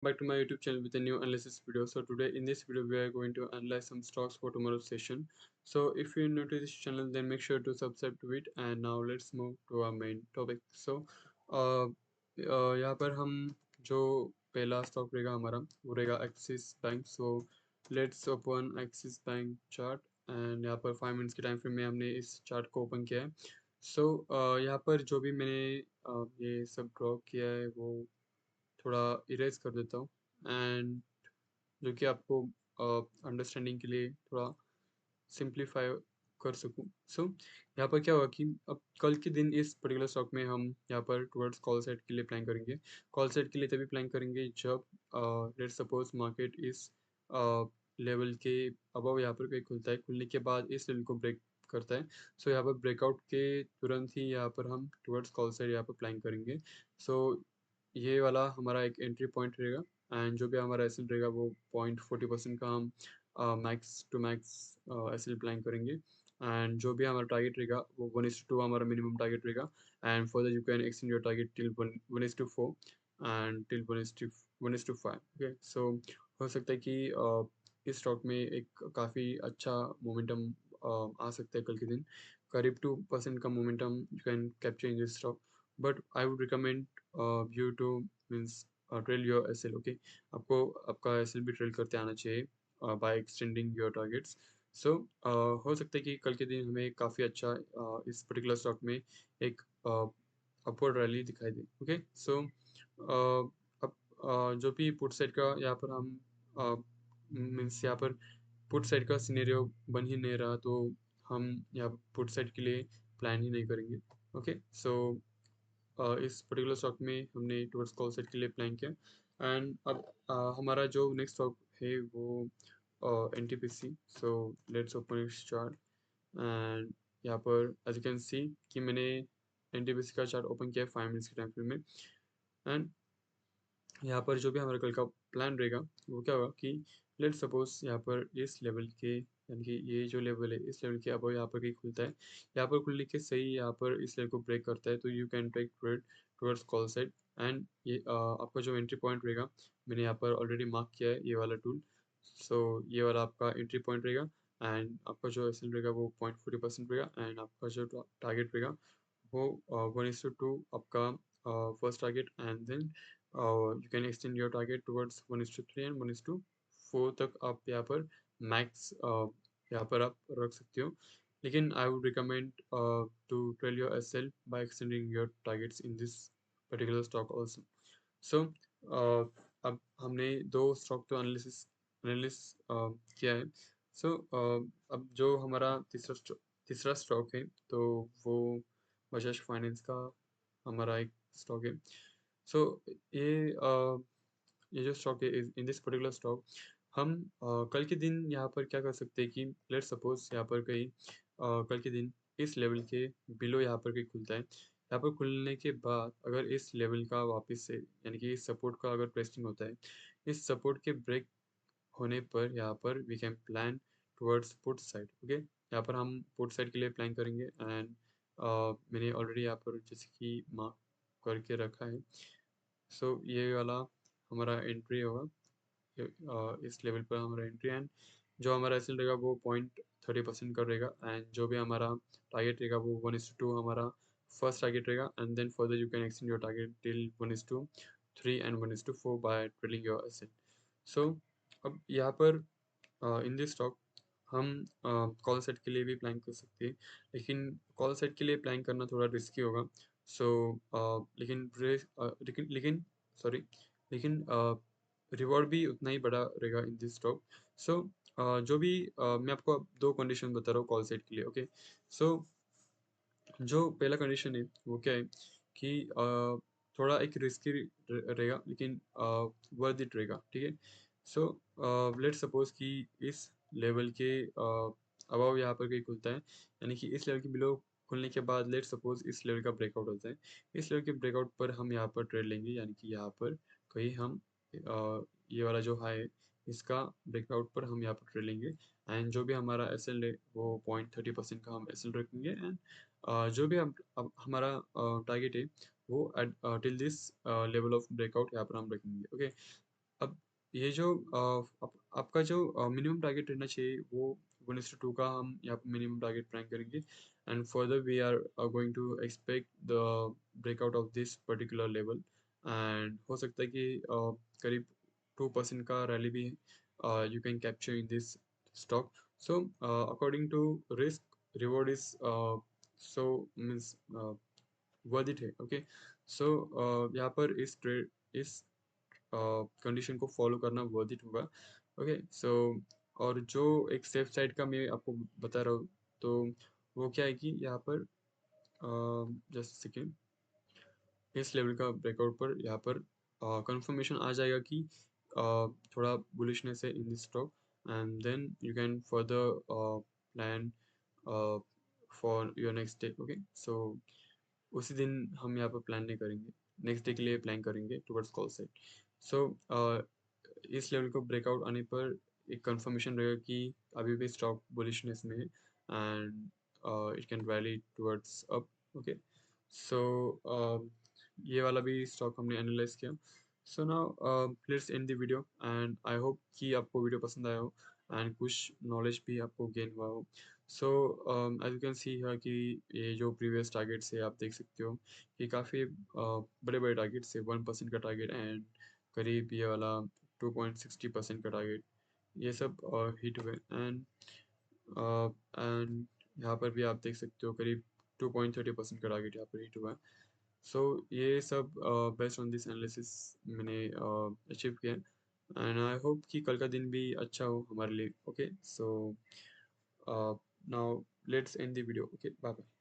Back to my YouTube channel with a new analysis video. So today in this video we are going to analyze some stocks for tomorrow's session. So if you're new to this channel, then make sure to subscribe to it. And now let's move to our main topic. So uh, यहाँ पर हम जो पहला stock रहेगा हमारा वो रहेगा axis bank. So let's open access bank chart and यहाँ पर 5 मिनट्स के टाइम फ्रेम में हमने इस चार्ट को ओपन किया है. सो यहाँ पर जो भी मैंने ये सब ड्रॉ किया है वो थोड़ा इरेज कर देता हूँ एंड जो कि आपको अंडरस्टैंडिंग के लिए थोड़ा सिंप्लीफाई कर सकूँ. सो यहाँ पर क्या होगा कि अब कल के दिन इस पर्टिकुलर स्टॉक में हम यहाँ पर टुवर्ड्स कॉल सेट के लिए प्लान करेंगे. कॉल सेट के लिए तभी प्लान करेंगे जब लेट सपोज मार्केट इस लेवल के अबव यहाँ पर कहीं खुलता है, खुलने के बाद इस लेवल को ब्रेक करता है. सो यहाँ पर ब्रेकआउट के तुरंत ही यहाँ पर हम टुवर्ड्स कॉल साइड यहाँ पर प्लान करेंगे. सो ये वाला हमारा एक एंट्री पॉइंट रहेगा एंड जो भी हमारा एसएल रहेगा वो 0.40% का हम max to max SL plan करेंगे. एंड जो भी हमारा टारगेट रहेगा वो 1:2 हमारा मिनिमम टारगेट रहेगा. And further you can extend your target till 1:4 and till 1:5. Okay. So हो सकता है कि इस स्टॉक में एक काफ़ी अच्छा मोमेंटम आ सकता है कल के दिन. करीब 2% का momentum you can capture in this stock. But I would recommend you two means trail your S L. Okay. आपको आपका एस एल भी ट्रेल करते आना चाहिए बाय एक्सटेंडिंग योर टारगेट्स. सो हो सकता है कि कल के दिन हमें काफ़ी अच्छा इस पर्टिकुलर स्टॉक में एक अपवर्ड रैली दिखाई दे. ओके. सो अब जो भी पुट साइड का यहाँ पर हम मीन्स यहाँ पर पुट साइड का सिनेरियो बन ही नहीं रहा, तो हम यहाँ पुट साइड के लिए प्लान ही नहीं करेंगे. ओके. सो इस पर्टिकुलर स्टॉक में हमने टुवर्ड्स कॉल साइड के लिए प्लान किया. एंड अब हमारा जो नेक्स्ट स्टॉक है वो N T P C. So let's open its chart and यहाँ पर एज यू कैन सी कि मैंने एन टी पी सी का चार्ट ओपन किया है 5 मिनट्स के टाइम फ्रेम में. एंड यहाँ पर जो भी हमारा कल का प्लान रहेगा वो क्या होगा कि लेट सपोज यहाँ पर इस लेवल के यानी कि ये जो लेवल है इस लेवल के अब यहाँ पर कहीं खुलता है, यहाँ पर खुलने के सही यहाँ पर इस लेवल को ब्रेक करता है, तो you can take trade towards call side. And ये आपका जो एंट्री पॉइंट रहेगा मैंने यहाँ पर ऑलरेडी मार्क किया है ये वाला टूल. सो ये वाला आपका एंट्री पॉइंट रहेगा एंड आपका जो एस एल रहेगा वो 0.40% रहेगा एंड आपका जो टारगेट रहेगा वो 1:2 आपका first target. And then you can extend your target towards 1:3 and 1:4 तक आप यहाँ पर मैक्स यहाँ पर आप रख सकते हो. लेकिन I would recommend to trail your S L by extending your targets in this particular stock also. So अब हमने दो स्टॉक तो एनालिस किया है. सो अब जो हमारा तीसरा स्टॉक है तो वो बजाज फाइनेंस का हमारा एक स्टॉक है. सो ये ये जो स्टॉक है इन दिस पर्टिकुलर स्टॉक हम कल के दिन यहाँ पर क्या कर सकते हैं कि लेट सपोज यहाँ पर कहीं कल के दिन इस लेवल के बिलो यहाँ पर कहीं खुलता है. यहाँ पर खुलने के बाद अगर इस लेवल का वापस से यानी कि इस सपोर्ट का अगर टेस्टिंग होता है, इस सपोर्ट के ब्रेक होने पर यहाँ पर we can plan towards put side. Okay. यहाँ पर हम पुट साइड के लिए प्लान करेंगे एंड मैंने ऑलरेडी यहाँ पर जैसे कि मार्क करके रखा है. सो ये वाला हमारा एंट्री होगा. इस लेवल पर हमारा एंट्री एंड जो हमारा एस रहेगा वो 0.30% का रहेगा एंड जो भी हमारा टारगेट रहेगा वो 1:2 हमारा फर्स्ट टारगेट रहेगा. And then further you can extend your target till 1:3 and 1:4 by trading your asset. So अब यहाँ पर इन दिस स्टॉक हम कॉल सेट के लिए भी प्लान कर सकते हैं, लेकिन कॉल सेट के लिए प्लान करना थोड़ा रिस्की होगा. सो लेकिन सॉरी लेकिन रिवॉर्ड भी उतना ही बड़ा रहेगा इन दिस स्टॉक. सो जो भी मैं आपको अब दो कंडीशन बता रहा हूँ कॉल सेट के लिए. ओके. सो जो पहला कंडीशन है वो क्या है कि थोड़ा एक रिस्की रहेगा लेकिन वर्थ इट रहेगा. ठीक है. सो लेट सपोज कि इस लेवल के अबव यहाँ पर कहीं खुलता है, यानी कि इस लेवल के बिलो खुलने के बाद लेट सपोज इस लेवल का ब्रेकआउट होता है. इस लेवल के ब्रेकआउट पर हम यहाँ पर ट्रेड लेंगे, यानी कि यहाँ पर कहीं हम ये वाला जो हाई है इसका ब्रेकआउट पर हम यहाँ पर ट्रेड लेंगे. एंड जो भी हमारा एस एल है वो 0.30% का हम एस एल रखेंगे. एंड जो भी अब हमारा टारगेट है वो till this level of breakout यहाँ पर हम रखेंगे. ओके. अब ये जो आपका जो मिनिमम टारगेट रहना चाहिए वो 1:2 का हम यहाँ पे मिनिमम टारगेट प्लान करेंगे and further we are going to expect the breakout of this particular level and हो सकता है कि करीब 2% का रैली भी you can capture in this stock so according to risk reward is so means worth it है okay so यहाँ पर इस कंडीशन को फॉलो करना वर्थ इट होगा ओके सो और जो एक सेफ साइड का मैं आपको बता रहा हूँ तो वो क्या है कि यहाँ पर जस्ट सेकेंड इस लेवल का ब्रेकआउट पर यहाँ पर कंफर्मेशन आ जाएगा कि थोड़ा बुलिशनेस है in this stock and then you can further plan for your next day okay so उसी दिन हम यहाँ पर प्लान नहीं करेंगे नेक्स्ट डे के लिए प्लान करेंगे टुवर्ड्स कॉल साइड सो इस लेवल को ब्रेकआउट आने पर एक कंफर्मेशन रहेगा कि अभी भी स्टॉक बुलिशनेस में है and it can rally towards up okay so ये वाला भी स्टॉक हमने एनालाइज किया सो now let's end the video and I hope कि आपको वीडियो पसंद आया हो एंड कुछ नॉलेज भी आपको गेन हुआ हो so as you can see है कि ये जो प्रीवियस टारगेट्स है आप देख सकते हो कि काफ़ी बड़े बड़े टारगेट्स है 1% का टारगेट एंड करीब ये वाला 2.60% का टारगेट ये सब हिट हुए एंड यहाँ पर भी आप देख सकते हो करीब 2.30% का टारगेट यहाँ पर हिट हुआ है सो ये सब बेस्ड ऑन दिस एनालिसिस मैंने अचीव किया एंड आई होप कि कल का दिन भी अच्छा हो हमारे लिए okay so now let's end the video okay bye bye